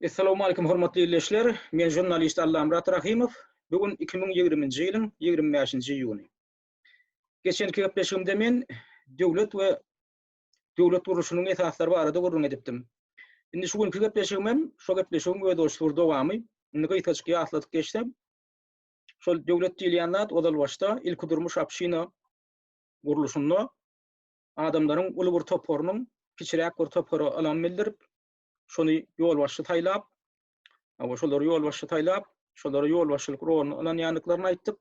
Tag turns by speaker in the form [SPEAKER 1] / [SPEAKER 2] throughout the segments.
[SPEAKER 1] Assalamu alaikum hormatly izleyijiler. Men jurnalist Adamlar Rahimov. Bugün 2020-nji ýylyň 25-nji ýuny. Geçenki gepleşigimde men döwlet we döwlet guruluşynyň esaslary barada gurulun edipdim. Indi şu günkü gepleşigim şo gepleşigim we dostluk dowamy. Indi gytaçky atladyk geçdim. Şol döwlet diýilýän ozalbaşda ilk durmuş apşyna guruluşyny adamlaryň uly bir toporunyň kiçirek bir toporu alan bildirip şonu yol başy taýlap, şolary yol başy taýlap, şolary yol başylyk roluny alan ýanyklaryny aýtdyk.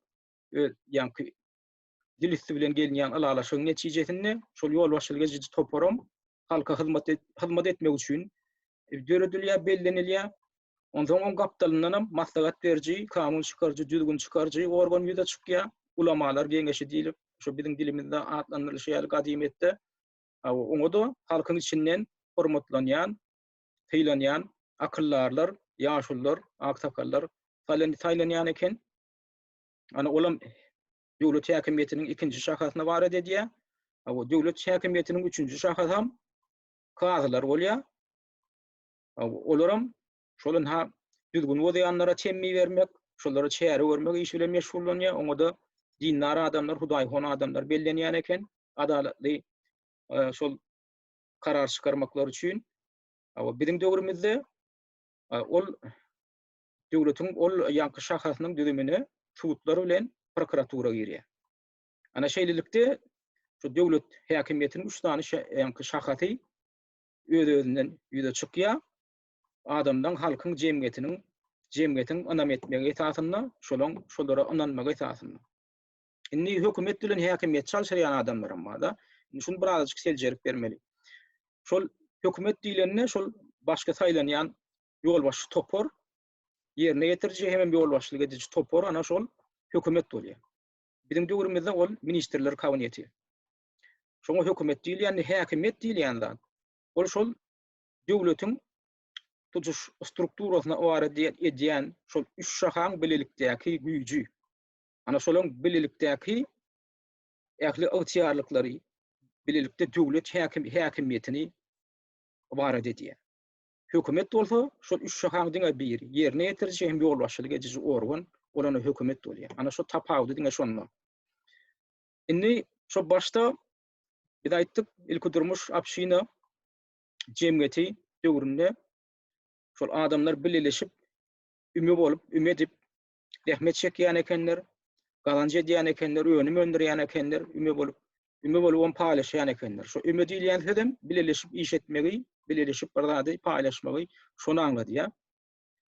[SPEAKER 1] Ýa-ni dilisti bilen gelýän ýlalaşygyň netijesinde şol yol başylyga jiji toporum halka hyzmat etmek üçin öwrülýär, bellenilýär. Ondan on gapdalyndan maslahat berji, kanun çykarjy, düzgün çykarjy organ ýüze çykýar, ulamalar geňeşi diýilip, şo biziň dilimizde adlandyrylýar gadimetde. Oňa da halkyň içinden hormatlanýan, taylanýan akyllarlar, ýaşullar, aksakallar taylanýan eken. Ana olam döwlet häkimiýetiniň ikinji şahasyna barat edýär. Döwlet häkimiýetiniň üçünji şahasy ham gazylar bolýar. Olaryň şolun ha düzgün wadaýanlara temmi bermek, şolara çäre bermek iş bilen meşgullanýar. Oňa da dinler adamlar, hudaýhon adamlar bellenýän eken. Adalatly şol karar çykarmaklar üçin. Biziň döwrümizde ol döwletiň ol ýanky şahasynyň düzümine suwutlar bilen prokuratura girýär. Ana şeýlelikde şu döwlet häkimiýetiniň 3 tane ýanky şahasy öz-özünden ýüze çykýar. Adamdan halkyň jemgyýetiň anam etmegi esasyna, şolara ananmagy esasyna. Indi hökümet bilen häkimiýet çalşýan adamlar barda. Şunu birazjyk seljerip bermeli. Şol hökümet diýilende şol başga taýlanýan ýolbaşy topor ýerine ýetirji hem ýol başlyk edici topor ana şol hökümet bolýar. Biziň döwrümizde ol ministrler kabineti. Şoňa hökümet diýilýän, häkimiýet diýilýän zat. Ol şol döwletiň tutuş strukturasyna barat edýän şol üç şahaň bilelikdäki güýji. Ana şolaň bilelikdäki ähli ygtyýarlyklary bilelikde döwlet häkimiýetini barat edýär. Hökümet bolsa şol üç şahaň diňe bir ýerine ýetirji hem ýol başlyk edici organ olany hökümet bolýar. Ana şo tapawdy diňe şonma. Indi şo başda biz aýtdyk ilk durmuş apşyna jemgyýeti döwründe şol adamlar birleşip üme bolup, üme edip rahmet çekýän ekenler, gazanjy edýän ekenler, öňüm öndürýän ekenler, üme bolup on paýlaşýan ekenler. Şo üme diýilýän sedem birleşip iş etmegi, birleşip barada paýlaşmagy şonu anladýar.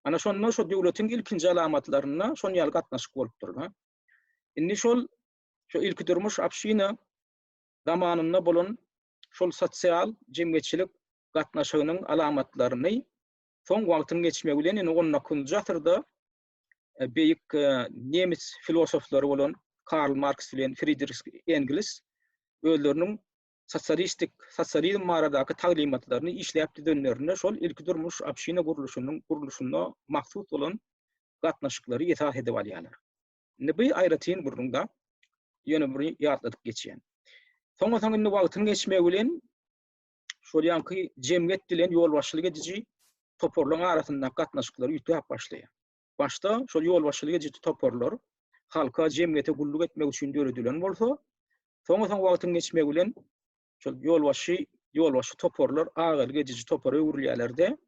[SPEAKER 1] Ana şondan şo döwletiň ilkinji alamatlaryna şon ýaly gatnaşyk bolup durýar. Indi şo ilk durmuş apşyna zamanynda bolan şol sosial jemgyýetçilik gatnaşygynyň alamatlaryny soň wagtyň geçmegi bilen indi onna kunjatyrda beýik nemis filosoflary bolan Karl Marx bilen Friedrich Engels özleriniň sosializm maradaky taglimatlaryny işläp dönlerine şol ilk durmuş apşyna guruluşyna maksus bolan gatnaşyklary esas edip alýarlar. Indi bu aýratyn burunda ýöne bir ýatladyk geçýän. Soňra indi wagtyň geçmegi bilen şol ýanky jemgyýet bilen ýol başlyk edici toporlaryň arasynda gatnaşyklary ýitip başlaýar. Başta şol ýol başlyk edici toporlar halka jemgyýete gulluk etmek üçin döwredilen bolsa, soňra wagtyň geçmegi bilen şol ýol başy toporlar agalyk edici topor öwrülýärlerde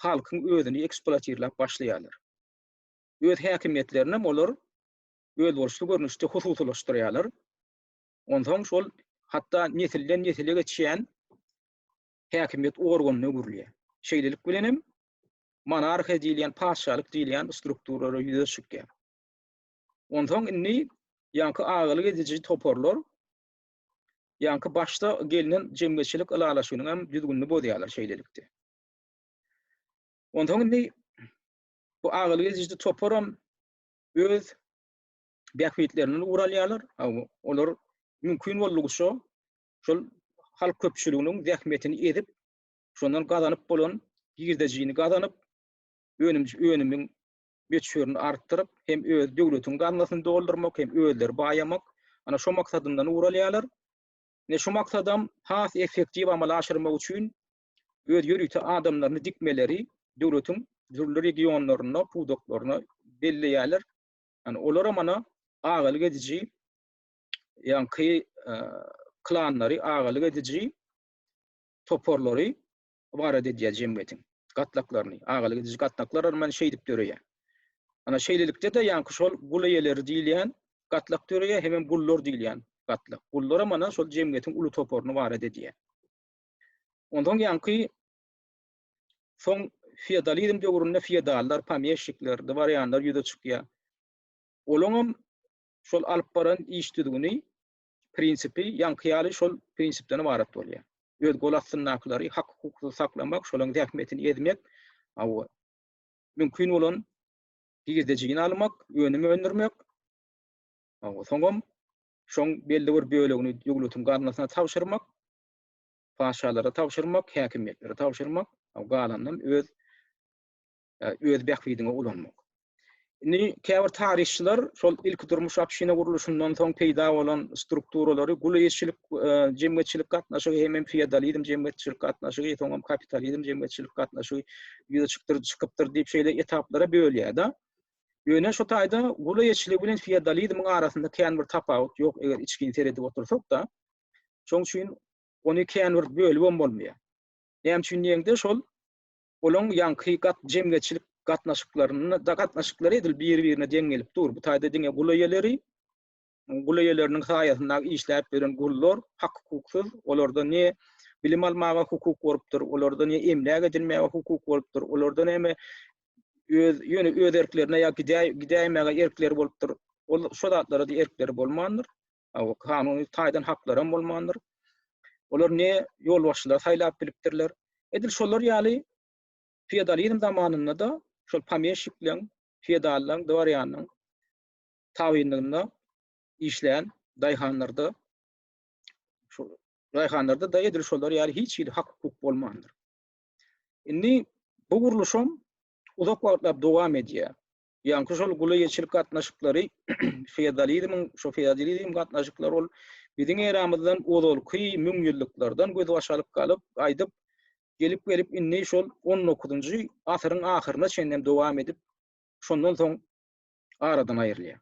[SPEAKER 1] halkyň özüni eksploatirlap başlaýarlar. Öz häkimiýetlerini olar öz bolşy görnüşde hususlaşdyrýarlar. Ondan şol hatda nesilden nesile geçýän häkimiýet organyny öwrülýär. Şeýlelik bilen hem monarhiýa diýilýän, paşalyk diýilýän strukturlara ýüze çykýar. Ondan indi ýanky agalyk edici toporlar ýanky başda gelnen jemgyýetçilik ýlalaşygynyň hem düzgünni bolýarlar şeýlelikde. Ondan indi bu agalyk edici toporam öz bäkbetlerini uralýarlar. Olar mümkin bolýarsa şol halk köpçüliginiň zähmetini edip şondan gazanyp bolan girdejini gazanyp önümiň meçhörüni artdyryp hem öz döwletiň gazanasyny doldurmak hem özleri baýamak ana şo maksadyndan uralýarlar. Ne şu maksadam has efektiv amal aşyrmak üçin öz ýürüýte adamlaryny dikmeleri döwletiň dürli regionlaryna, pudoklaryna belleýärler. Yani olara mana agalyk edici, ýanky klanlary, agalyk edici toporlary barada edýär jemgyýetiň gatnaklaryny, agalyk edici gatnaklar mana şey dip döreýär. Ana şeýlelikde de ýanky şol gulaýeler diýilýän gatlak döreýär, hemem gullar diýilýän gatlak. Gullara mana şol jemgyýetiň uly toporuny barada edýär. Ondan ýanky soň feodalizm döwründe feodallar, pamýeşikler, barýanlar ýüze çykýar. Olaňam şol alyp baran iş tüdügüni prinsipi ýanky şol prinsipden ibaret bolýar. Öz gol arasyndaky hak hukuky saklamak, şolaryň häkimiýetini edmek, mümkin bolan gizdejigini almak, öňüme öndürmek. Soňam şoň belli bir bölegini döwletiň garnasyna tapşyrmak, paşalara tapşyrmak, häkimiýetlere tapşyrmak, galandan öz bähwidine ulanmak. Ni käbir tarihçiler şol ilk durmuş apşyna guruluşyndan soň peýda bolan strukturalary gullaşyklyk, jemgyýetçilik gatnaşygy hemem feodalizm jemgyýetçilik gatnaşygy, soňam kapitalizm jemgyýetçilik gatnaşygy ýüze çykypdyr diýip şeýle etaplara bölýär da. Ýöne şo taýda gullaşyklyk bilen feodalizmiň arasynda kän bir tapawut ýok eger içki seredip otursak da. Şoň üçin ony kän bir bölüm bolmaýar. Näme üçin diýende şol olaň ýanky jemgyýetçilik gatnaşyklary edil bir-birine deňelip dur. Bu taýda diňe gulaýalarynyň haýatynda işläp beren gullar hak hukuksyz, olarda ne bilim almaga hukuk bolupdyr, olarda ne emläge edilmäge hukuk bolupdyr, olarda näme öz erklerine ýa gidäýmäge erkleri bolupdyr. Ol şo zatlara da erkleri bolmandyr. Kanuny taýdan haklarym bolmandyr. Olar ne ýolbaşçylar saýlap bilipdirler. Edil şolar ýaly feodalizm zamanynda da şol pamýeşikliň, feodallaryň, dwarýanyň tawinliginde işleýän daýhanlarda da edil şolar ýaly hiç bir hak hukuk bolmandyr. Indi bu guruluşum uzak wagtlap dowam edýär. Ýanky şol gulaýçylyk gatnaşyklary feodalizm gatnaşyklary ol biziň eramyzdan ozalky müň ýyllardan göz başalyp galyp aýdyp gelip indi şol 19-njy asyryň ahyryna çennem dowam edip şondan soň aradan aýrylýar.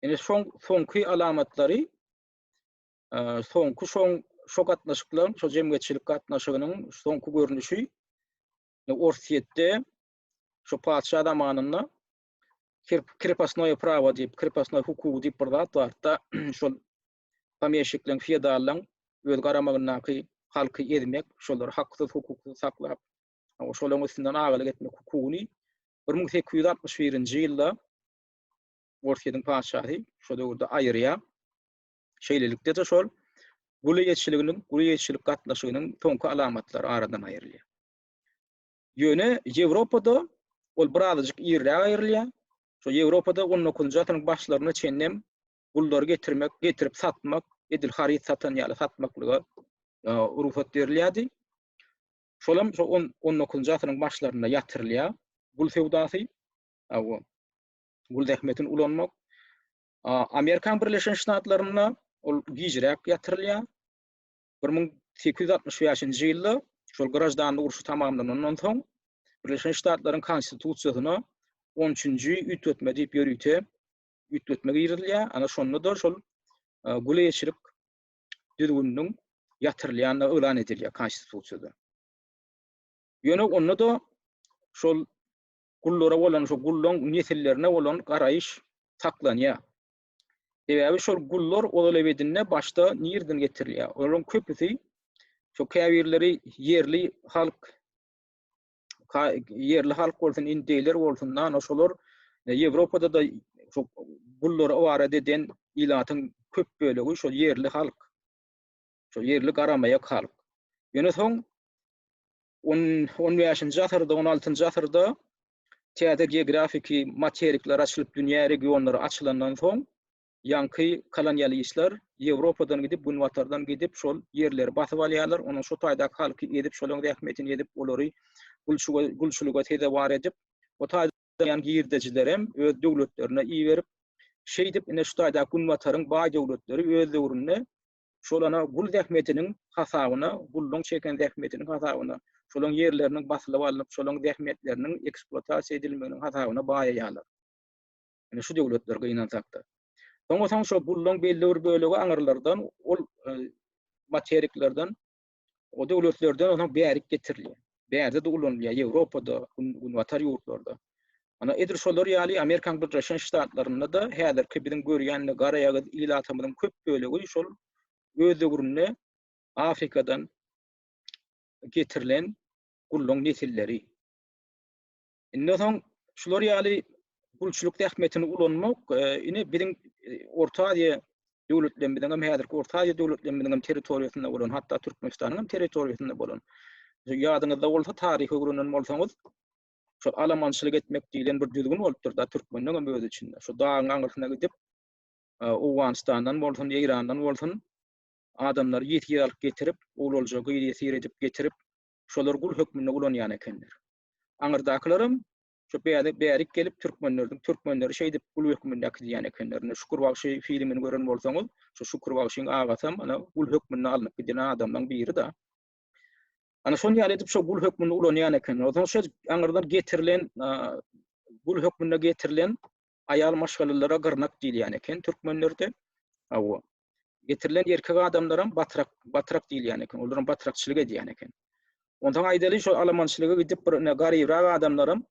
[SPEAKER 1] Ene soňky alamatlary şo gatnaşyklar, şo jemgyýetçilik gatnaşygynyň soňky görnüşi orsiýetde şo padşah zamanynda krepostnoye prawo diýip, krepostnoy hukuky diýip bir zat bar da şol pamýeşikliň, feodallaryň öz garamagyny halky edmek, şolar haksyz hukukly saklap, şolaryň üstünden agalyk etmek hukugyny 1861-nji ýylda Orsiýetiň padşahy şo döwürde aýyrýar. Şeýlelikde de şol gulaýçylyk gatnaşygynyň soňky alamatlary aradan aýrylýar. Ýöne Ýewropada ol birazajyk ýerler aýrylýar. Şo Ýewropada 19-njy asyryň başlaryna çennem gullary getirip satmak, edil harit satan ýaly satmaklyga urufat berilýärdi. Şolam 19-njy asyryň başlaryna ýatyrylýar. Gul feodasy, gul häkimiýetini ulanmak. Amerikan Birleşen Ştatlaryna ol gijrak ýatyrylýar. 1865-nji ýylda şol grajdanlyk uruşy tamamlanandan soň Birleşen Ştatlaryň konstitusiýasyna 13-nji ütletme diýip ütletmege girilýär. Ana şonda da şol gulaýçylyk düzgünlüğüň ýatyrylýany ölan edilýär konstitusiýada. Ýöne onda da şol gullara bolan, şo gullaň nesillerine bolan garaýyş saklanýar. Ebebi şol gullar ozal ebedine başta nirden getirilýär. Olaryň köpüsi şo käbirleri yerli halk bolsun, indiler bolsun, ana şolar Ýewropada da şo gullara owara eden ilatyň köp bölegi şo yerli halk. Şo yerli garamaýak halk. Ýöne soň 15-nji asyrda, 16-njy asyrda täze geografiki materikler açylyp dünýä regionlary açylandan soň ýanky kolonialistler Ýewropadan gidip, bu watardan gidip şol yerleri basyp alýarlar. Onuň şo taýda halky edip, şolaryň häkimiýetini edip, olary Gulçulyga tede bar edip, o taýda ýanky ýerdejiler hem öz döwletlerine iý berip, şeý dip ine şu taýda gunwataryň baý döwletleri öz döwründe şolana gul häkimiýetiniň hasabyna, gulluň çeken häkimiýetiniň hasabyna şolaň ýerleriniň basylyp alınıp, şolaň zähmetleriniň ekspluatasiýa edilmeginiň hasabyna baýaýarlar. Ene şu döwletlerge ýananjakda. Soňra şo gullaň belli bir bölegi aňyrlardan, ol materiklerden, o döwletlerden ona bärik getirilýär. Bärde de ulanylýar, Ýewropada, gunwatar ýurtlarda. Ana edir şolar ýaly Amerikan Birleşen Ştatlarynda da häzirki biziň görýän gara ýagyz ilatamynyň köp bölegi şol öz öwrüne Afrikadan getirilen gullaň nesilleri. Indi soň şolar ýaly gulçulyk tähmetini ulanmak, ine biziň Orta Aziýa döwletlerimiziň hem häzirki Orta Aziýa döwletlerimiziň hem territoriýasynda bolan, hatda Türkmenistanyň hem territoriýasynda bolan. Ýadyňyzda bolsa taryhy görünen bolsaňyz, şol alamançylyk etmek diýilen bir düzgün bolupdyr da Türkmeniň hem öz içinde. Şu dagyň aňyrsyna gidip Owganistandan bolsun, Eýrandan bolsun adamlar ýetgi alyp getirip, ululjy gyýdy sir edip getirip, şolar gul hökmüne ulanýan ekenler. Aňyrdakylarym şu bärik gelip Türkmenleri şey edip gul hökmüne akdiýan ekenler. Şükür bagşy filmini gören bolsaňyz, şu Şükür bagşyň agasam ana gul hökmüne alynyp giden adamdan biri da. Ana şonu ýaly edip şu gul hökmüne ulanýan ekenler. Odan şu aňyrdan getirilen gul hökmüne getirilen aýal maşgalalara gyrnak diýilýän eken Türkmenlerde. Awa getirilen erkek adamlaram batrak diýilýän eken. Olaryň batrakçylyk edýän eken. Ondan aýdaly şu alamançylyga gidip bir garybyrak adamlarym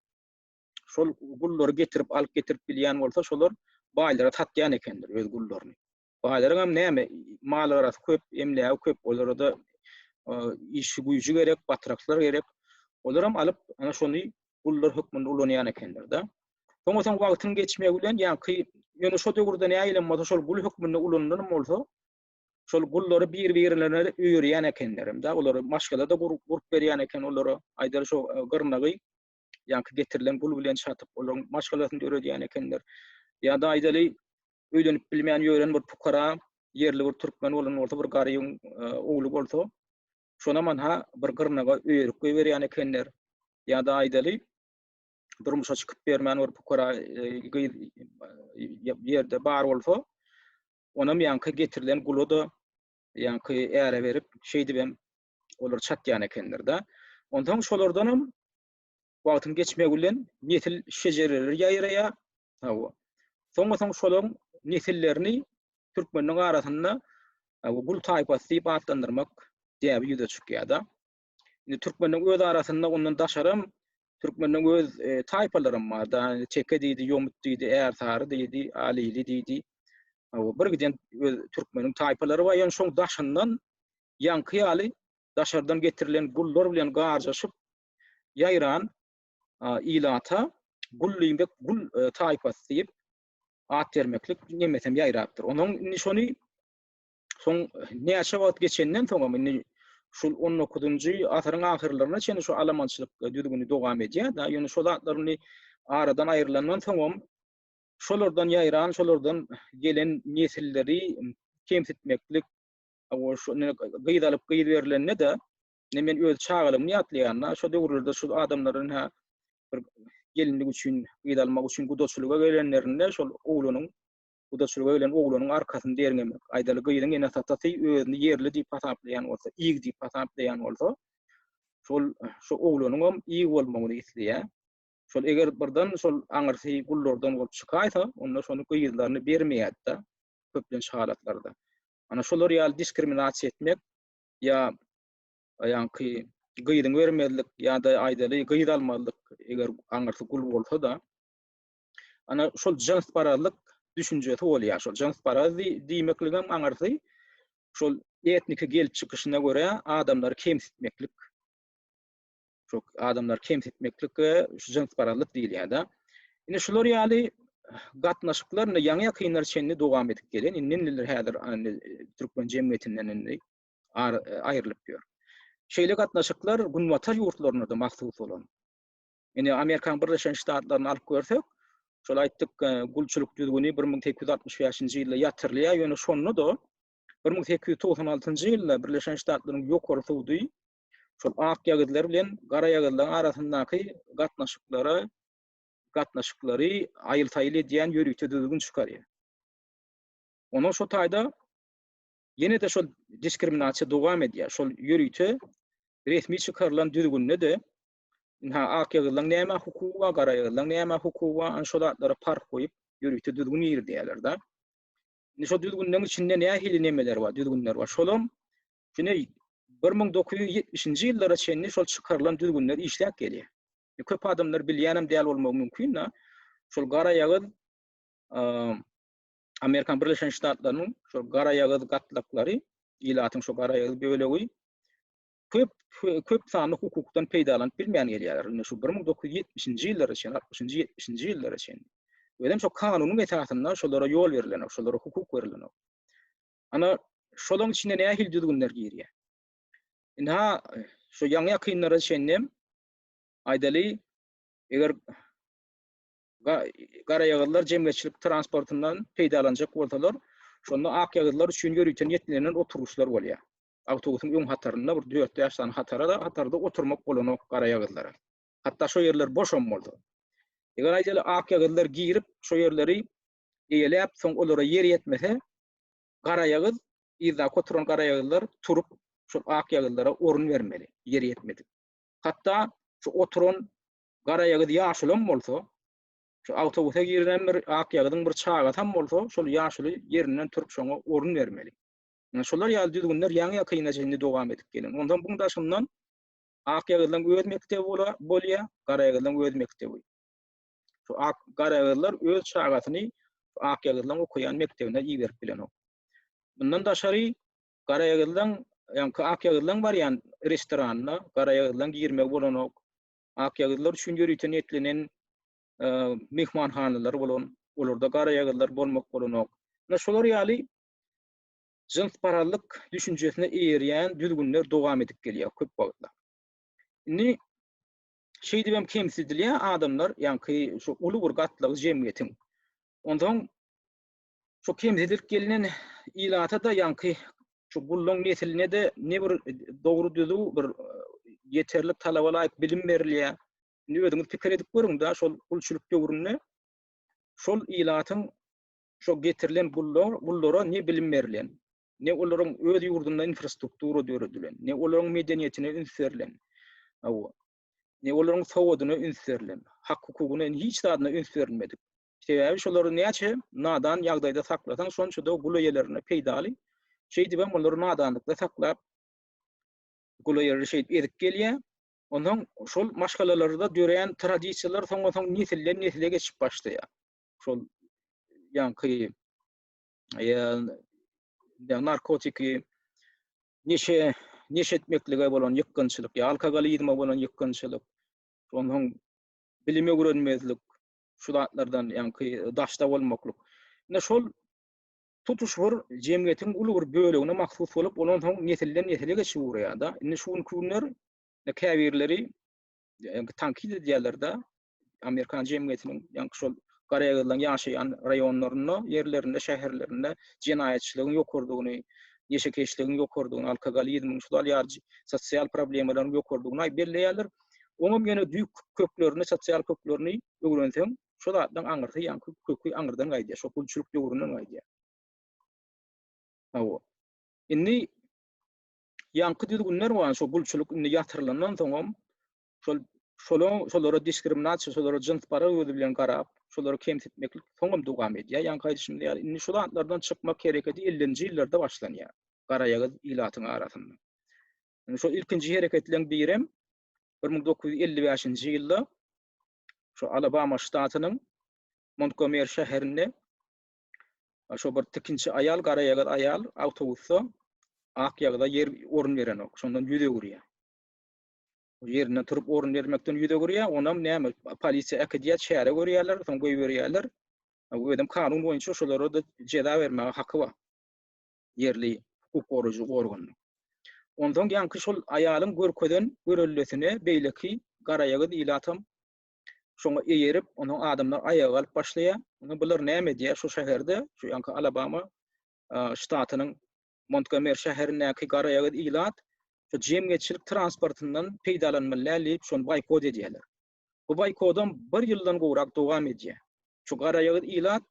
[SPEAKER 1] şol gullary getirip alyp getirip bilýän bolsa şolar baýlara tatýan ekendir öz gullaryny. Baýlaryň hem näme mallara köp, emläge köp, olary da işi güýjü gerek, batraklar gerek. Olaram alyp ana şonu gullar hökmünde ulanýan ekendir da. Soňra wagtyň geçmegi bilen ýa-ki ýöne şo döwürde näýilenmede şol gul hökmünde ulanýan bolsa, şol gullary bir-birlerine öýürýän ekenlerim da. Olary maşgalada gurup berýän eken, olary aýdary şo gyrnagy ýa-ki getirilen gul bilen çatyp olaryň maşgalasyny öýredýän ekenler. Ýa-da aýdaly öýlenip bilmeýän ýören bir pukara, yerli bir türkmen bolan bolsa, bir garyň ogly bolsa, şona manha bir gyrnaga öýürip goýberýän ekenler. Ýa-da aýdaly durmuşa çykyp bermän bir pukara ýerde bar bolsa, onam ýa-ki getirilen gulu da ýa-ki äre berip şey dibem olar çatýan ekenler da. Ondan şolardanam wagtyň geçmegi bilen nesil şejereler ýaýraýar. Hawa. Soňra şolaryň nesillerini türkmeniň arasynda gul taýpasy diýip adlandyrmak diýip ýüze çykýar da. Indi türkmeniň öz arasynda ondan daşaram türkmeniň öz taýpalarym bar da. Çeke diýdi, ýomut diýdi, ärsary diýdi, alili diýdi. Bir giden türkmeniň taýpalary bar, ýa-ni şoň daşyndan ýanky ýaly daşardan getirilen gullar bilen garjaşyp ýaýran ilata gullyňda gul taýpasy diýip at bermeklik nemesem ýaýrapdyr. Onuň şonu soň näçe wagt geçenden soň şol 19-njy asaryň ahyrlaryna çenli şu alamançylyk düzgünü dowam edýär da. Ýöne şol atlaryny aradan aýrylandan soň şolardan ýaýran, şolardan gelen nesilleri kemsitmeklik, şonu gyýdalyp gyýdy berilende de men öz çağalymy ýatlaýarna, şo döwürlerde şu adamlaryň bir gelinlik üçin, gyýdalmak üçin gudaçylyga gelenlerinde şol oglanyň gudaçylyga gelen oglanyň arkasyny derňemek. Aýdaly gyýdyň ene satasy özüni ýerli diýip hasaplaýan bolsa, iýig diýip hasaplaýan bolsa, şo oglanyň hem iýig bolmagyny isleýär. Şol eger birden şol aňyrsy gullardan bolup çykaýsa, onda şonu gyýdylaryny bermeýär da köplen şahalatlarda. Ana şolar ýaly diskriminasiýa etmek ýa-ki gyýdyň bermezlik ýa-da aýdaly gyýdalmalyk eger aňyrsy gul bolsa da ana şol jans barallyk düşünjesi bolýar. Şol jans barazy diýmekligem aňyrsy şol etniki gelip çykyşyna görä adamlar kemsitmeklik. Şol adamlar kemsitmeklik şu jans barallyk diýilýär da. Ine şolar ýaly gatnaşyklary ýaňy ýakynlar çenli dowam edip gelen, inniler häzir türkmen jemgyýetinden aýrylyp ýör. Şeýle gatnaşyklar gunwatar ýurtlaryna da mahsus bolan. Ine Amerikan Birleşen Ştatlaryny alyp görsek, şol aýtdyk gulçulyk düzgüni 1865-nji ýylda ýatyrylýar, ýöne şonu da 1896-njy ýylda Birleşen Ştatlaryň ýokary sudy şol ak ýagydlar bilen gara ýagydlaryň arasyndaky gatnaşyklary aýyl-taýyl edýän ýörükde düzgün çykarýar. Onuň şo taýda ýene de şol diskriminasiýa dowam edýär. Şol ýörükde resmi çıkarılan düzgünne de akyagılan näme hukuka, garayagılan näme hukuka, anşolatlara park koyup ýürüýte düzgün ýer diýerler da. Şo düzgünlerin içinde nähili nemeler var, düzgünler var. Şolam şune 1970-nji ýyllara çenli şol çıkarılan düzgünler işläp gelýär. Köp adamlar bilýänem diýär bolmagy mümkin da. Şol garayagız Amerikan Birleşen Ştatlarynyň şol garayagız gatnaşyklary, ýylatyň şo garayagız bölegi köp sanly hukukdan peýdalanyp bilmeýän gelýär. Şu 1970-nji ýyllara çen, 60-njy 70-nji ýyllara çen. Ödem şo kanunyň esasynda şolara ýol berilen, şolara hukuk berilen. Ana şolaryň içinde nähili düzgünler girýär. Ina şo ýaňy ýakynlara çennem aýdaly eger garayaglar jemgyýetçilik transportyndan peýdalanjak bolsalar, şonda akyaglar üçin ýörüýten ýetlenler oturuşlar bolýar. Awtobusyň öň hatarynda bir 4 ýaşdan hatarda oturmak bolanok garayaglara. Hatta şo ýerler boşam boldy. Eger aýdaly akyaglar girip şo ýerleri eýelep soň olara ýer ýetmese, garayagız ýa-da koturan garayaglar turup şo akyaglara orun bermeli, ýer ýetmedi. Hatta şu oturan garayagız ýaşulan bolsa, şu awtobusa giren bir akyagyň bir çaga tam bolsa, şol ýaşuly ýerinden turup şoňa orun bermeli. Şolar ýaly düzgünler ýaňy ýakyna jende dowam edip gelen. Ondan buň daşyndan akyagyň öz mektebi bolýar, garayagyn öz mektebi. Şu garayaglar öz çagasyny akyagyň okuyan mektebine ýerip bilen. Bundan daşary garayagyn ýa-ni akyagyň barýan restoranyna garayagyn girmek bolanok, akyaglar üçin ýörüýten ýetlenen mehmanhanalar bolan, olarda garayaglar bolmak bolanok. Şolar ýaly jins paralyk düşünjesine eýerýän düzgünler dowam edip gelýär köp wagtlar. Indi şeý diýem kemsidilýär adamlar, ýa-ni şu uly bir gatnaşyk jemgyýetiň. Ondan şu kemsidilip gelinen ýylata da ýa-ni şu gullaň nesiline de ne bir dogry düzü bir ýeterli talaba laýyk bilim berilýär. Indi özüňiz pikir edip görüň da şol gulçulyk döwründe şol ýylatyň şo getirilen gullara ne bilim berilýän, ne olaryň öz ýurdunda infrastruktura döwredilen, ne olaryň medeniýetine ünserilen, ne olaryň sowadyna ünserilen, hak hukugyna hiç tadyna ünserilmedik. Sebäbi şolary näçe nadan ýagdaýda saklasaň şonça da gulaýalarına peýdaly. Şeý diýip olary nadanlykda saklap gulaýary şeýip edip gelýär. Ondan şol maşgalalarda döreýän tradisiýalar soňra-soň nesilden nesile geçip başlaýar. Şol ýa-ni narkotiki, neşe etmeklige bolan ýykgynçylyk, alkogolizme bolan ýykgynçylyk, ondan bilime öwrenmezlik, şu zatlardan ýa-ni daşda bolmaklyk. Ine şol tutuş bir jemgyýetiň uly bir bölegine mahsus bolup, ondan soň nesilden nesile geçip urýar da. Ine şu günler käbirleri tankid edýärler da Amerikan jemgyýetiniň ýa-ni şol garayaglan ýaşaýan raýonlaryna, ýerlerinde, şäherlerinde jenaýetçiligiň ýokurdygyny, neşekeşligiň ýokurdygyny, alkogolizmiň şol sosial problemlaryň ýokurdygyny belleýärler. Oňam ýene düýk köklerini, sosial köklerini öwrenseň, şol zatdan aňyrty ýa-ni kökü aňyrdan gaýdýar, şo gulçulyk döwründen gaýdýar. Indi ýaňky düzgünler bar, şo gulçulyk indi ýatyrylandan soň şolara diskriminasiýa, şolara jins para öwrüli bilen garap, şolara kemsitmeklik soňam dowam edýär. Ýa-ni gaýdyşymda ýaly indi şu zatlardan çykmak hereketi 50-nji ýyllarda başlanýar. Garayagız ýylatyň arasynda. Şo ilkinji hereketleň birem 1955-nji ýylda şo Alabama ştatynyň Montgomery şäherinde şo bir tikinçi aýal, garayagız aýal awtobusda akyagda yer orun beren ok, şondan ýüze gurýar. Ýerinden turup orun bermekden ýüze gurýar, onam näme polisiýa ekdiýat şähere görýärler, soň goýup berýärler. Bu edem kanun boýunça şolara da jeda bermäge haky bar. Yerli hukuk goruju organyň. Ondan ýa-ni şol aýalyň görkeden görellesine beýleki garayagys ýylatam şoňa eýerip, onuň adamlar aýaga alyp başlaýar. Onda bular näme diýär şu şäherde, şu ýa-ni Alabama ştatynyň Montgomery şäherindäki garayagys ýylat şu jemgyýetçilik transportyndan peýdalanmaly diýip şonu boykot edýärler. Bu boykodan 1 ýyldan gowrak dowam edýär. Şu garayagys ýylat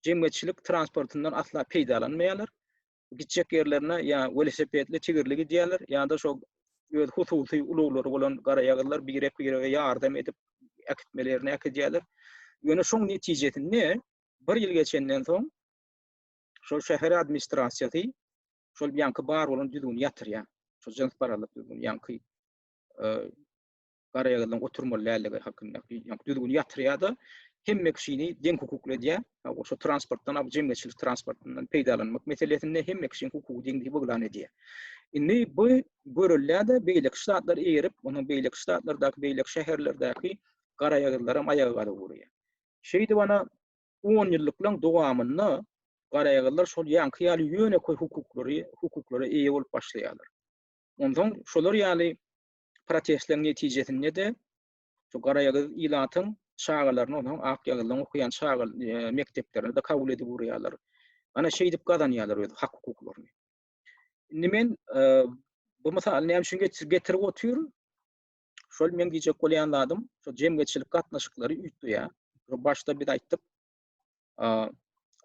[SPEAKER 1] jemgyýetçilik transportyndan asla peýdalanmaýarlar. Gitjek ýerlerine ýa velosipedli tigirli gidýärler, ýa-da şo öz hususy uluglar bolan garaýaglar birek-birege ýardam edip äkitmelerini äkidýärler. Ýöne şoň netijesinde bir ýyl geçenden soň şol şäher administrasiýasy şol ýanky bar bolan düzgün ýatyrýar. Şol jans paralyk düzgün ýanky garaýaglaryň oturmalyligi hakynda ýanky düzgün ýatyrýarda hemme kişini deň hukukly edýär. Oşo transportdan, jemgyýetçilik transportyndan peýdalanmak meselesinde hemme kişiniň hukuky deňligi boglan edýär. Indi bu görülýärde beýlik ştatlar eýerip, onuň beýlik ştatlardaky, beýlik şäherlerdaky garaýaglarym ayaga galyp urýar. Şeýdi bana 10 ýyllyklyň dowamyny garaýaglar şol ýanky ýaly ýöne koy hukuklary eýe bolup başlaýarlar. Ondan şolar ýaly protestleriň netijesinde de şu garaýagy ilatyň şagalaryny onuň ak ýagyldan okuyan şagal mekteplerinde de kabul edip urýarlar. Ana şeý dip gadanýarlar öz hak hukuklaryny. Indi men bu masaly näme üçin getirip otyr? Şol men diýjek bolýanladym, şu jemgyýetçilik gatnaşyklary üýtýär. Başda bir aýtdyk.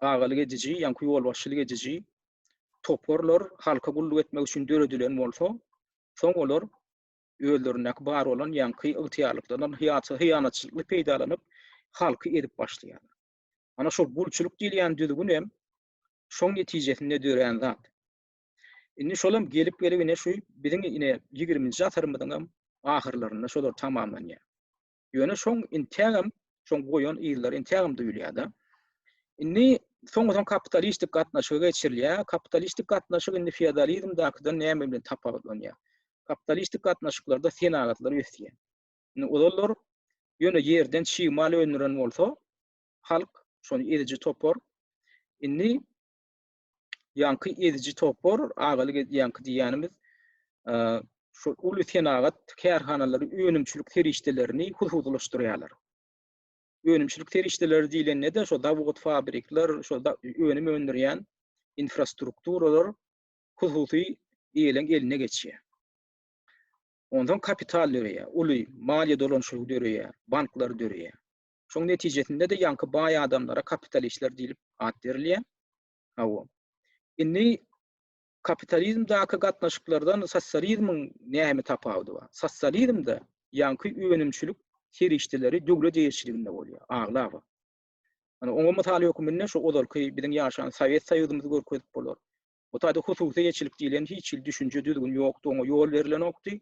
[SPEAKER 1] Agalyk edici, ýanky ýolbaşçylyk edici toporlar halka gulluk etmek üçin döredilen bolsa, soň olar öýlerindäki bar bolan ýanky ygtyýarlyklardan hyýanatçylykly peýdalanyp halky edip başlaýarlar. Ana şol gulçulyk diýilýän düzgün hem şoň netijesinde dören zat. Indi şolam gelip ine şu biziň ine 20-nji asyrymyzyň ahyrlarynda şolar tamamlanýar. Ýöne şoň interim, şoň goýan ýyllar interim duýulýar-da. Indi soňra kapitalistik gatnaşyga geçirilýär. Kapitalistik gatnaşyk indi feodalizmdakydan näme bilen tapawlanýar? Kapitalistik gatnaşyklarda senagatlar ösýär. Indi olar ýöne ýerden çymal önüren bolsa, halk şonu edici topor. Indi ýanky edici topor, agalyk ýanky diýänimiz şu uly senagat kärhanalary önümçilik terişdelerini hususlaşdyrýarlar. Önümçilik terişdeleri diýilende de şu dawut fabrikler, şu önüm öndürýän infrastrukturalar hususy eline geçýär. Ondan kapital dörýär, uly maliýe dolanşygy dörýär, banklar dörýär. Şoň netijesinde de ýanky baý adamlara kapitalistler diýilip ad berilýär. Indi kapitalizmdaky gatnaşyklardan sosializmiň näme tapawdy bar? Sosializmde ýanky önümçilik terişdeleri döwlet ýeşiliginde bolýar, aglaba. Ana oňa mysaly höküminde şu olarky biziň ýaşan Sowet Soýuzymyzy görkezip bolar. Bu taýda hususy ýeşilik diýilen hiç ýyl düşünje düzgün ýokdy, oňa ýol berilen okdy.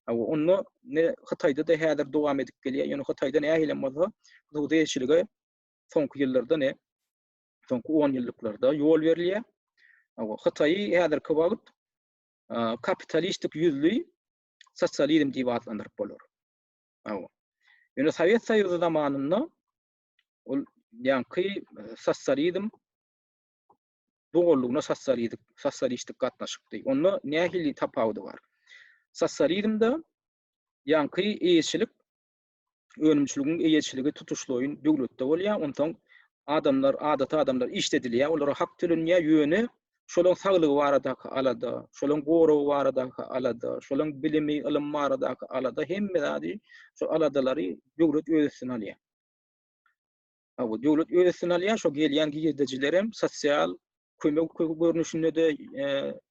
[SPEAKER 1] Onu ne Hytaýda da häzir dowam edip gelýär. Ýöne Hytaýda nähili hususy ýeşilige soňky ýyllarda soňky 10 ýyllyklarda ýol berilýär. Hytaý häzirki wagt kapitalistik ýüzli sosializm diýip adlandyryp bolar. Ýöne Sowet Soýuzy zamanynda ol ýanky sosializm dogullygyna sosialistik gatnaşykdy. Onu nähili tapawdy bar. Sosializmde ýanky eýetçilik önümçiligiň eýetçiligi tutuşlaýyn döwletde bolýar. Ondan adamlar işledilýär, olara hak tölenýär, ýöne şolaň saglygy baradaky alada, şolaň goragy baradaky alada, şolaň bilimi, ilim baradaky alada hemme zady şu aladalary döwlet öýüsine alýar. Döwlet öýüsine alýar, şo gelýän giýerdejilerem sosial kömek görnüşinde de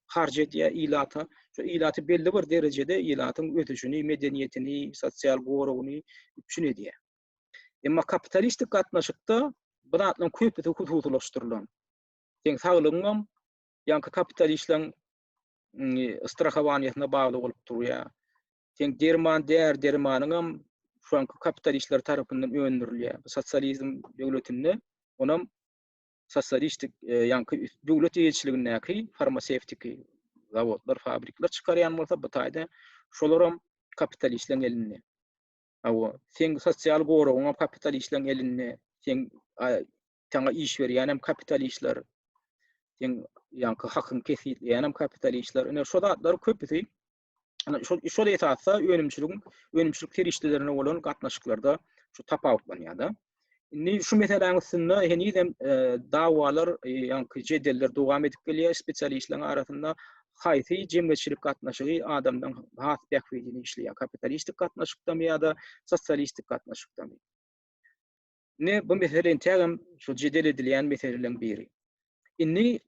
[SPEAKER 1] harj edýär ilata. Şu ilaty belli bir derejede ilatyň ötüşini, medeniýetini, sosial goragyny üçin edýär. Emma kapitalistik gatnaşykda bulardan köpüsi hususlaşdyrylan. Teň saglygyňam ýanky kapitalistlaryň istrahawaniýatyna bagly bolup durýar. Teň dermanyňam şu anky kapitalistler tarapyndan öndürilýär. Sosializm döwletinde onam sosialistik ýanky döwlet ýeşiligindäki farmasevtik zawodlar, fabrikler çykarýan bolsa, bu taýda şolaram kapitalistleriň elinde. Sen sosial goragyň kapitalistlerin elinde, sen taňa iş berýän hem kapitalistler, sen ýanky hakym kesýän hem kapitalistler. Ene şo zatlar köpüsi şol esasda önümçilik terişdelerine bolan gatnaşyklarda şu tapawutlanýar-da. Indi şu meseleň üstünde henüzem dawalar ýanky jedeller dowam edip gelýär spesialistleriň arasynda. Haýsy jemgyýetçilik gatnaşygy adamdan has bäkbedini işleýär, kapitalistik gatnaşykdamy ýa-da sosialistik gatnaşykdamy. Bu mesele interim şu jedel edilýän meseleleň biri. Indi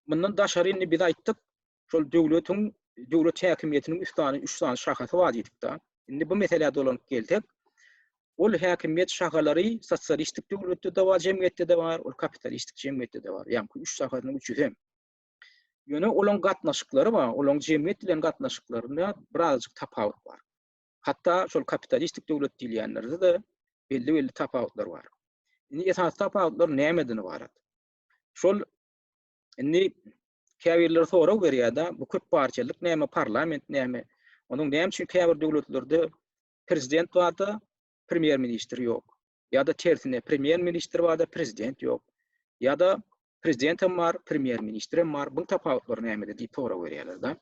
[SPEAKER 1] mundan daşary biz aýtdyk, şol döwletiň döwlet häkimiýetiniň üç tane şahasy var diýdik. Indi bu meselede dolanyp geldik. Ol häkimiýet şahalary sosialistik döwletde de var, jemgyýetde de var, ol kapitalistik jemgyýetde de var. Ýani üç şahasynyň üçü hem. Ýöne olaň gatnaşyklary var, olaň jemgyýet bilen gatnaşyklaryna birazjyk tapawut bar. Hatta şol kapitalistik döwlet diýilýänlerde de belli tapawutlar bar. Indi esas tapawutlar nämeden ibaret? Şol indi käbirler soraw berýär-de, bu köp parçalyk näme parlament näme? Onuň näme üçin käbir döwletlerde prezident barda, premier minister ýok. Ya da tersine premier minister barda, prezident ýok. Ya da prezident hem var, premier minister hem var. Bu tapawutlar nämede diýip soraw berýärler-de.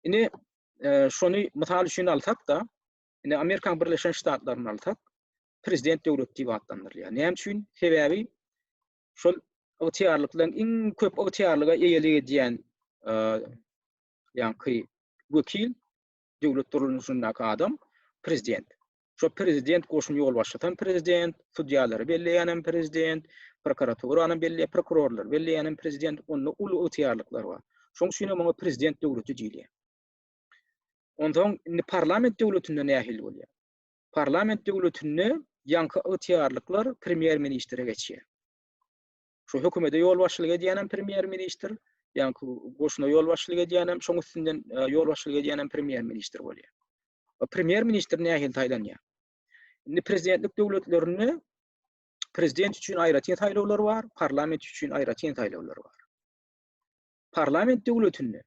[SPEAKER 1] Indi şonu mysal üçin alsak da, indi Amerika Birleşen Ştatlaryny alsak, prezident döwlet diýip adlandyrylýar. Näme üçin? Sebäbi şol ygtyarlyklaryň iň köp ygtyarlyga eýelik edýän ýani wekil döwlet duruluşyndaky adam prezident. Şo prezident goşuny ýol başlatan prezident, судьялary belleýän prezident, prokuraturany belleýän prokurorlar belleýän prezident, onda uly ygtyarlyklar bar. Şoň üçin muňa prezident döwleti diýilýär. Ondan indi parlament döwletinde nähili bolýar. Parlament döwletinde ýanky ygtyarlyklar premier ministre geçýär. Şo hökümete ýol başçylyk edýän premier minister, ýani goşuna ýol başçylyk edýän hem şoň üstünden ýol başçylyk edýän premier minister bolýar. O premier minister nähili taýlanýar. Indi prezidentlik döwletlerinde prezident üçin aýratyn taýlawlar bar, parlament üçin aýratyn taýlawlar bar. Parlament döwletinde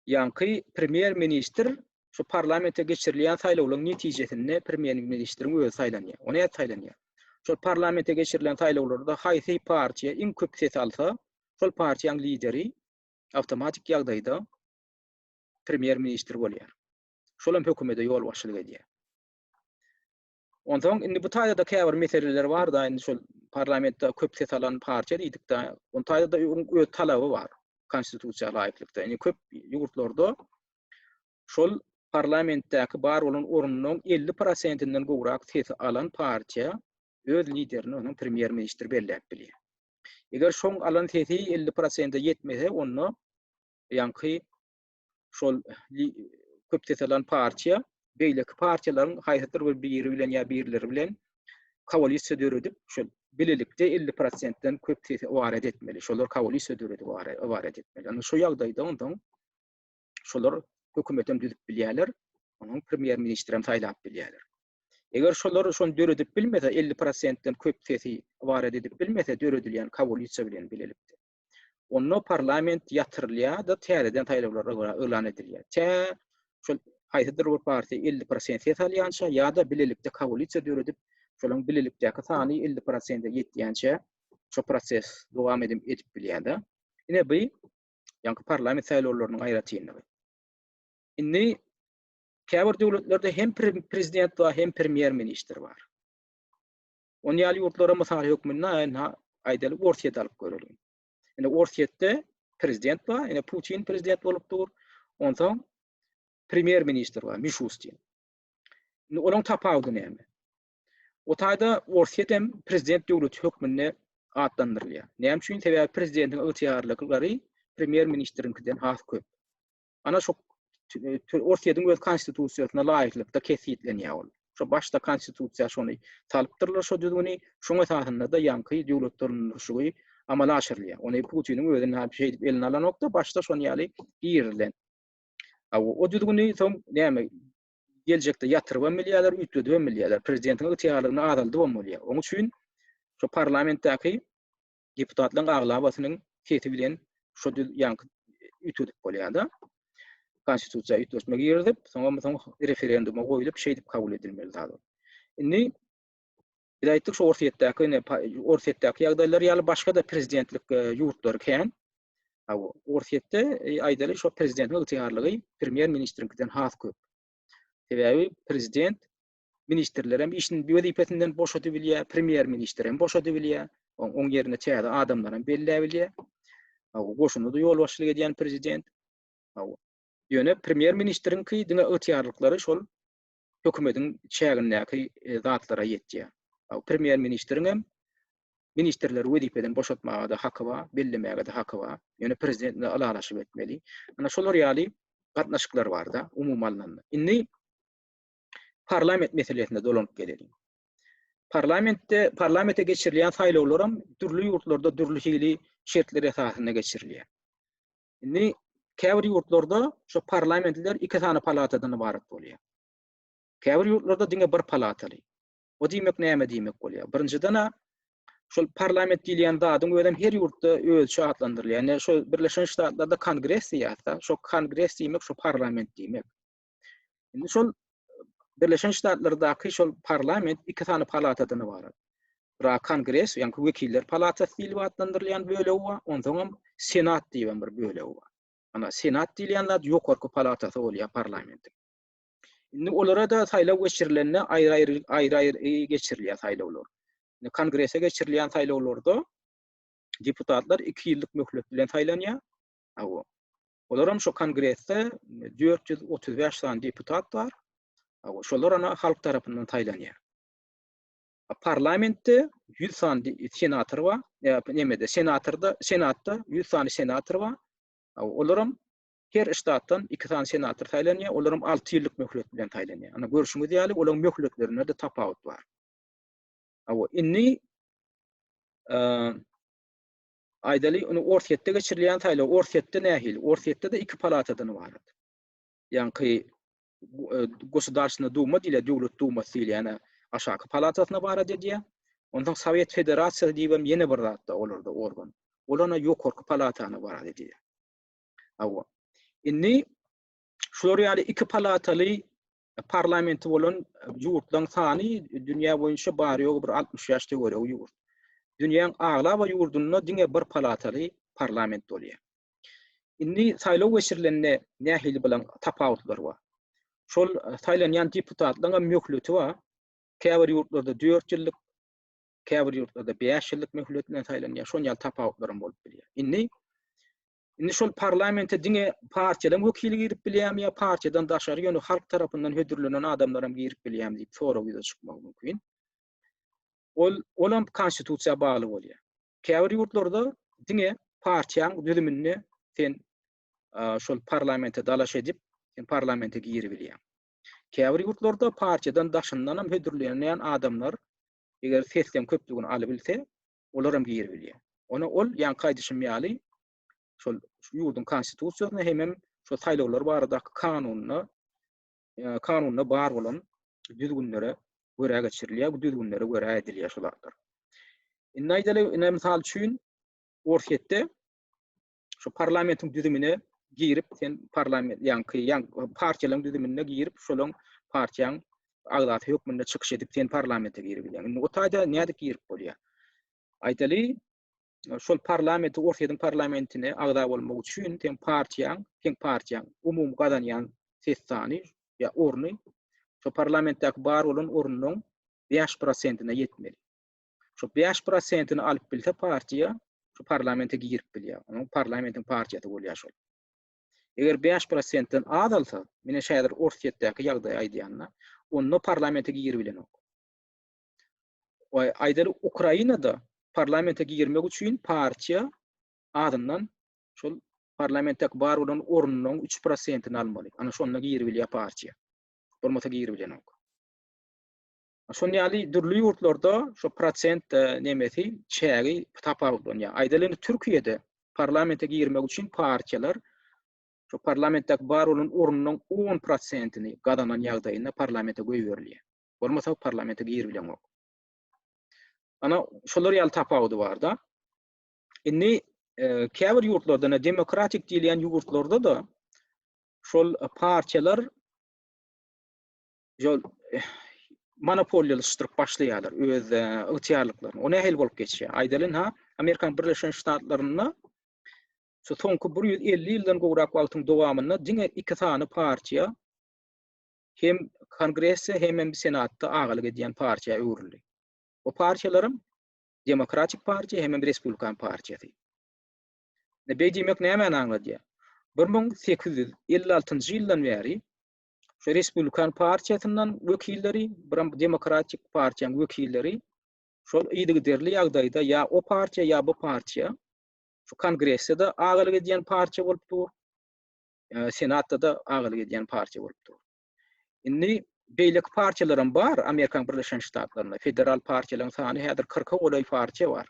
[SPEAKER 1] ýani premier minister şu parlamente geçirilýän taýlawlaryň netijesinde premier ministeriň özi taýlanýar. Ony taýlanýar. Şol parlamente geçirilen taýlawlarda haýsy partiýa iň köp ses alsa, şol partiýanyň lideri awtomatik ýagdaýda premier minister bolýar. Şolam hökümete ýol başçylyk edýär. Ondan indi bu taýda käbir meseleler bar da, indi şol parlamentde köp ses alan partiýa diýdik da, on taýda öz talaby bar konstitusiýa laýyklykda. Indi köp ýurtlarda şol parlamentdäki bar bolan ornunyň 50%-inden gowrak ses alan partiýa öz liderini onun premier minister belläp bilýär. Eger şoň alan sesi 50%-e ýetmese, onu ýani şol köp ses alan partiýa beýleki partiýalaryň haýsydyr biri bilen ýa birleri bilen koalisiýa döredip, şol bilelikde 50%-den köp sesi waret etmeli. Şolar koalisiýa döredip waret etmeli. Ana şo ýagdaýda ondan şolar hökümetem düzüp bilýärler, onuň premier ministrem taýlap bilýärler. Eger şolar şonu döredip bilmese, 50%-den köp sesi waret edip bilmese, döredilýän koalisiýa bilen bilelikde. Onu parlament ýatyrylýar da täzeden taýlawlara elan edilýär. Şol haýsydyr bir partiýa 50% ses alýança ýa-da bilelikde koalisiýa döredip, şolaň bilelikdäki sany 50%-e ýetýänçe şo proses dowam edip bilýär-de. Ine bu ýani parlament saýlawlarynyň aýratyny. Indi käbir döwletlerde hem prezident bar, hem premier minister bar. Onu ýaly ýurtlara mysal hökümine aýdaly orsiýet alyp göreliň. Indi orsiýetde prezident bar, indi Putin prezident bolup dur. Ondan premier minister bar, Mishustin. Indi olaň tapawudy näme? O taýda orsiýet hem prezident döwlet hökümine adlandyrylýar. Näme üçin? Sebäbi prezidentiň ygtyarlyklary premier ministeriňkinden has köp. Ana şo orsiýetiň öz konstitusiýasyna laýyklykda kesitlenýär ol. Şo başda konstitusiýa şonu talypdyrlar şo düzgüni, şoň esasynda da ýanky döwlet duruluşy amala aşyrylýar. Ony Putiniň özüne näme şey edip eline alan nokta başda şonu ýaly giýirilen. O düzgüni soň näme geljekde ýatyrma milliýarlar, ütüdip milliýarlar prezidentiň ygtyarlygyny azaldyp bolýar. Onuň üçin şo parlamentdäki deputatlaryň aglabasynyň sesi bilen şo ýanky ütüdip bolýar-da. Konstitusiýa ütüsmek ýerdip, soňra referenduma goýulyp şey dip kabul edilmeli zat. Indi aýtdyk şo orsiýetdäki ýagdaýlar ýaly başga da prezidentlik ýurtlary kän. Orsiýetde aýdaly şo prezidentiň ygtyarlygy premier ministeriňkinden has köp. Sebäbi prezident ministrler hem işini wezipesinden boşatyp bilýär, premier minister hem boşatyp bilýär, oň ýerine çäde adamlar hem belläp bilýär. Goşuny da ýol başçylyk edýän prezident. Ýöne premier ministeriň diňe ygtyarlyklary şol hökümetiň çägindäki zatlara ýetýär. Premier ministeriň hem ministrleri wezipeden boşaltmaga da hakkı var, bellemäge de hakkı var. Ýöne prezidentle alalaşyp etmeli. Ana şolar ýaly gatnaşyklar bar da umum alnanda. Inni parlament meselesine dolanyp gelelim. Parlamente geçirilýän saýlawlaram dürli ýurtlarda dürli şertler esasynda geçirilýär. Inni käbir ýurtlarda şu parlamentler iki tane palatadan ibaret bolýar. Käbir ýurtlarda diňe bir palataly. O diýmek näme diýmek bolýar? Birinciden şol parlament diýilýän zadyň özem her ýurtda ölçü adlandyrylýar. Ýani şol Birleşen Ştatlarda kongres ýa-da şol kongres diýmek şol parlament diýmek. Indi şol Birleşen Ştatlardaky şol parlament iki tane palatadan ibaret. Bir kongres, ýani wekiller palatasy diýilip adlandyrylýan bölegi bar, ondan senat diýen bir bölegi bar. Ana senat diýilýän zat ýokarky palatasy bolýar parlamentin. Indi olara da saýlaw geçirilende aýry geçirilýär saýlawlar. Indi kongrese geçirilýän saýlawlarda deputatlar 2 ýyllyk möhlet bilen saýlanýar. Olaram şu kongreste 435 tane deputat bar. Şolar ana halk tarapyndan saýlanýar. Parlamentde 100 tane senator bar. Nemede senatda 100 tane senator bar. Olaram her ştatdan 2 tane senator saýlanýar, olaram 6 ýyllyk möhlet bilen saýlanýar. Ana görüşüňiz ýaly olaryň möhletlerinde de tapawut bar. Inni aýdaly onu orsetde geçirilýän saýlaw, orsetde nähili, orsetde de 2 palatadan ibaret. Ýani Gosdarşyna duma diýilýär, Döwlet dumasy diýilýär, aşaky palatasyna barat edýär. Ondan Sowet Federasiýasy diýip ýene bir zatda olarda organ. Olana ýokarky palatany barat edýär. Inni şolar ýaly 2 palataly parlamenti bolan ýurtlaryň sany dünýä boýunça bar ýogy bir 60 ýaşda görýär ýurt. Dünýäň aglaba ýurdunda diňe bir palataly parlament bolýar. Inni saýlaw geçirilende nähili bilen tapawutlar bar. Şol saýlanýan deputatlaryň möhleti bar. Käbir ýurtlarda 4 ýyllyk, käbir ýurtlarda 5 ýyllyk möhlet bilen saýlanýar. Şol ýaly tapawutlarym bolup bilýär. Inni şol parlamente diňe partiýadan wekili girip bilýärmi ýa partiýadan daşary ýöne halk tarapyndan hödürlenen adamlaram girip bilýärmi diýip soraw ýüze çykmak mümkin. Olam konstitusiýa bagly bolýar. Käbir ýurtlarda diňe partiýaň düzümini sen şol parlamente dalaş edip sen parlamente girip bilýär. Käbir ýurtlarda partiýadan daşyndan hem hödürlenen adamlar eger sesden köpligini alyp bilse, olaram girip bilýär. Ona ol ýani gaýdyşym ýaly şol ýurdun konstitusiýasyna hem şol saýlawlar barada kanunna bar bolan düzgünlere görä geçirilýär, bu düzgünlere görä edilýär şolardyr. Indi aýdaly misal üçin orsetde şu parlamentiň düzümine girip sen parlament ýani partiýalaryň düzümine girip şolaň partiýaň Azat Türkmen'e çykyş edip sen parlamente girip bilýär. Indi o taýda näde girip bolýar? Aýdaly şol parlamenti orsedyň parlamentine agda bolmak üçin sen partiýaň umum gadanýan ses sany ýa orny şu parlamentdäki bar bolan ornunyň 5%-ine ýetmeli. Şu 5%-ine alyp bilse partiýa şu parlamente girip bilýär. Onuň parlamentiň partiýasy bolýar şol. Eger 5%-den az alsa, mine şäher orsetdäki ýagdaý aýdýanna, onu parlamente girip bilenok. Aýdaly Ukrainada parlamente girmek üçin partiýa adından şol parlamentdäki bar bolan ornunyň 3%-ini almaly. Ana şonda girip bilýär partiýa. Bolmasa girip bilenok. Şol ýaly dürli ýurtlarda şu prosent nemesi çägi tapawutlanýar. Aýdaly Türkiýede parlamente girmek üçin partiýalar şu parlamentdäki bar bolan ornunyň 10%-ini gadanan ýagdaýynda parlamente goýberilýär. Bolmasa parlamente girip bilenok. Ana şolar ýaly tapawudy bar da. Indi käbir ýurtlarda demokratik diýilýän ýurtlarda da şol partiýalar şol monopoliýalaşdyryp başlaýarlar öz ygtyarlyklaryny. O nähili bolup geçýär. Aýdalyn Amerikan Birleşen Ştatlarynda şu soňky 150 ýyldan gowrak wagtyň dowamynda diňe 2 tane partiýa hem kongresse hem senatda agalyk edýän partiýa öwrüldi. O partiýalaryň Demokratik partiýa hem Respublikan partiýasy. Beýdimek näme aňladýar? 1856-njy ýyldan bäri şu Respublikan partiýasyndan wekilleri, Demokratik partiýanyň wekilleri şol ýygyderli ýagdaýda ya o partiýa ya bu partiýa şu kongressde agalyk edýän partiýa bolup dur. Senatda da agalyk edýän partiýa bolup dur. Indi beýlek partiýalaryň bar Amerikan Birleşen Ştatlaryna federal partiýalaryň sany häzir 40-a goday partiýa bar.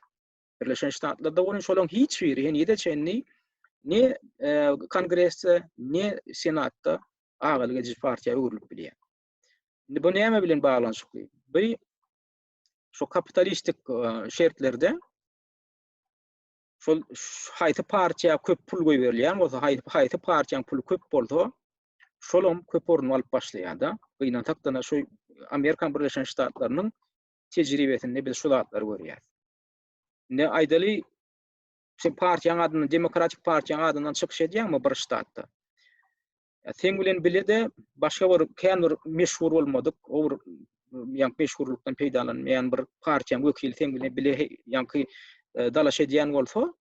[SPEAKER 1] Birleşen Ştatlarda bolan şolaryň hiç biri hen ýedeçenni ne kongressde ne senatda agalyk edici partiýa öwrülip bilýär. Indi bu näme bilen baglanyşykly? Bu şu kapitalistik şertlerde şol haýty partiýa köp pul goýberýän bolsa, haýty partiýaň puly köp bolsa, şolum köp orun alyp başlaýar da. Gynan taktana şu Amerikan Birleşen Ştatlarynyň tejribesinde biz şu zatlar görýäs. Ne aýdaly sen partiýaň adyny demokratik partiýaň adyndan çykyş edýärmi bir ştatda? Sen bilen bilede başga bir kän meşhur bolmadyk, o ýa meşhurlukdan peýdalanmaýan bir partiýaň wekili sen bilen bile ýa-ki dalaş edýän bolsa,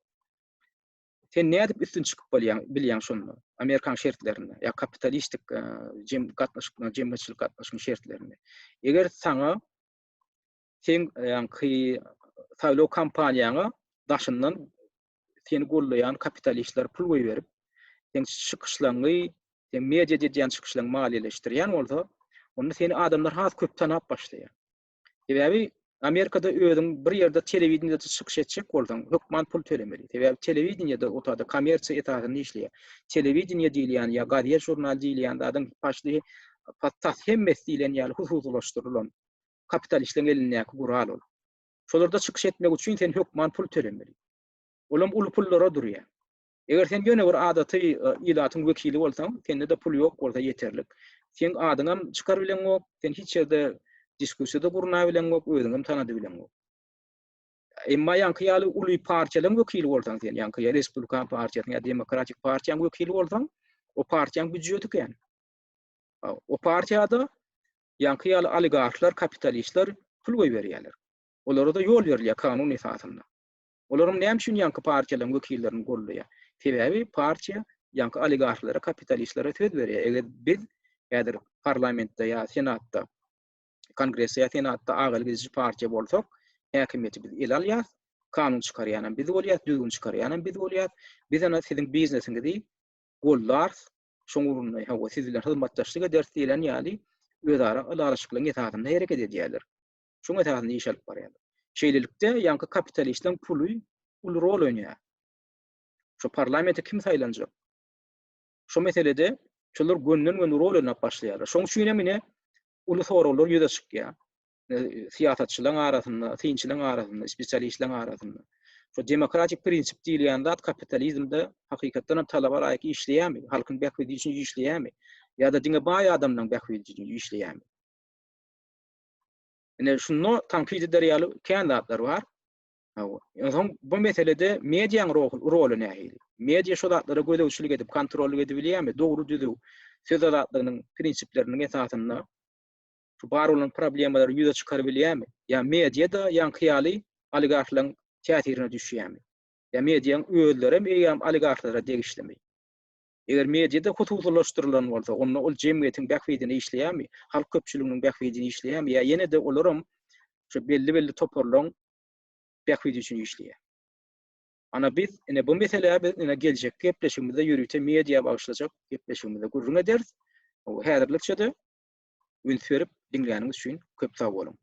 [SPEAKER 1] sen nädip üstün çykyp bilýän şonu Amerikan şertlerinde ýa kapitalistik jemgyýetçilik gatnaşyk şertlerinde. Eger saňa sen ýa-ki saýlaw kampaniýaňa daşyndan seni gollaýan kapitalistler pul goýberip, sen çykyşlaryňy, sen mediada edýän çykyşlaryňy maliýeleşdirýän bolsa, onu seni adamlar has köp tanap başlaýar. Sebäbi Amerikada özüň bir ýerde telewizionyada çykyş etjek bolsaň, hökman pul tölemeli. Sebäbi telewizionyada otada kommersiýa etatyny işleýär. Telewizioniýa diýilýän ýa gaziýet jurnal diýilýän adam başly pattas hemmesi diýilen ýaly hususlaşdyrylan kapitalistleriň elindäki gural ol. Şolarda çykyş etmek üçin sen hökman pul tölemeli. Olam ulu pullara durýar. Eger sen ýöne bir adaty ilatyň wekili bolsaň, sende de pul ýok bolsa ýeterlik. Sen adyňam çykar bilen ok, sen hiç ýerde diskussiýada gurna bilen ok, özüňem tanady bilen ok. Emma ýa-ki ýaly uly partiýalaryň wekili bolsaň, sen ýa-ki Respublikan partiýasyň ýa Demokratik partiýaň wekili bolsaň, o partiýaň büdjet eken. O partiýada ýa-ki ýaly oligarklar, kapitalistler pul goýberýärler. Olara da ýol berilýär kanun esasynda. Olaryň näme üçin ýa-ki partiýalaryň wekillerini gollaýar? Sebäbi partiýa ýa-ki oligarklara, kapitalistlere söz berýär. Eger biz häzir parlamentde ýa senatda, kongressde ýa senatda agalyk edici partiýa bolsak, häkimiýeti biz ýalyýas, kanun çykarýanam biz bolýar, düzgün çykarýanam biz bolýar. Biz ana siziň biznesiňizi gullar, şoňurunly hawa sizler hyzmatdaşlyk edersiz diýilen ýaly özara ýlalaşyklaryň esasynda hereket edýärler. Şoň esasynda iş alyp barýar. Şeýlelikde ýa-ki kapitalistleriň puly ulu rol oýnaýar. Şu parlamente kim saýlanjak? Şu meselede şolar gönnen rol oynap başlaýarlar. Şoň üçin emine ulu soraglar ýüze çykýar. Siýasatçylaryň arasynda, synçylaryň arasynda, spesialistleriň arasynda. Şu demokratik prinsip diýilýän zat kapitalizmde hakykatdan talaba laýyk işleýärmi? Halkyň bähwidi üçin işleýärmi? Ýa da diňe baý adamlaryň bähwidi üçin işleýärmi? Ene şunu tankid ederýär kän zatlar bar. Bu meselede mediýaň rolu nähili? Media şu zatlara gödäwçilik edip, kontrol edip bilýärmi? Dogry düzüw söz adatlarynyň prinsipleriniň esasynda şu bar bolan problemleri ýüze çykar bilýärmi? Ýa mediada ýa-ki ýaly oligarklaryň täsirine düşýärmi? Ýa mediaň özleri ýa oligarklara degişlemi? Eger mediada hususlaşdyrylan bolsa, onu ol jemgyýetiň bähwidini işleýärmi? Halk köpçüliginiň bähwidini işleýärmi? Ýa ýene de olaryň şu belli toparlaryň bähwidi üçin işleýär. Ana biz ene bu mesele biz ene geljek gepleşigimizde ýürüte media bagşlajak gepleşigimizde gurrun ederiz. O häzirlikçe de üns berip dinleýäniniz üçin köp sag bolun.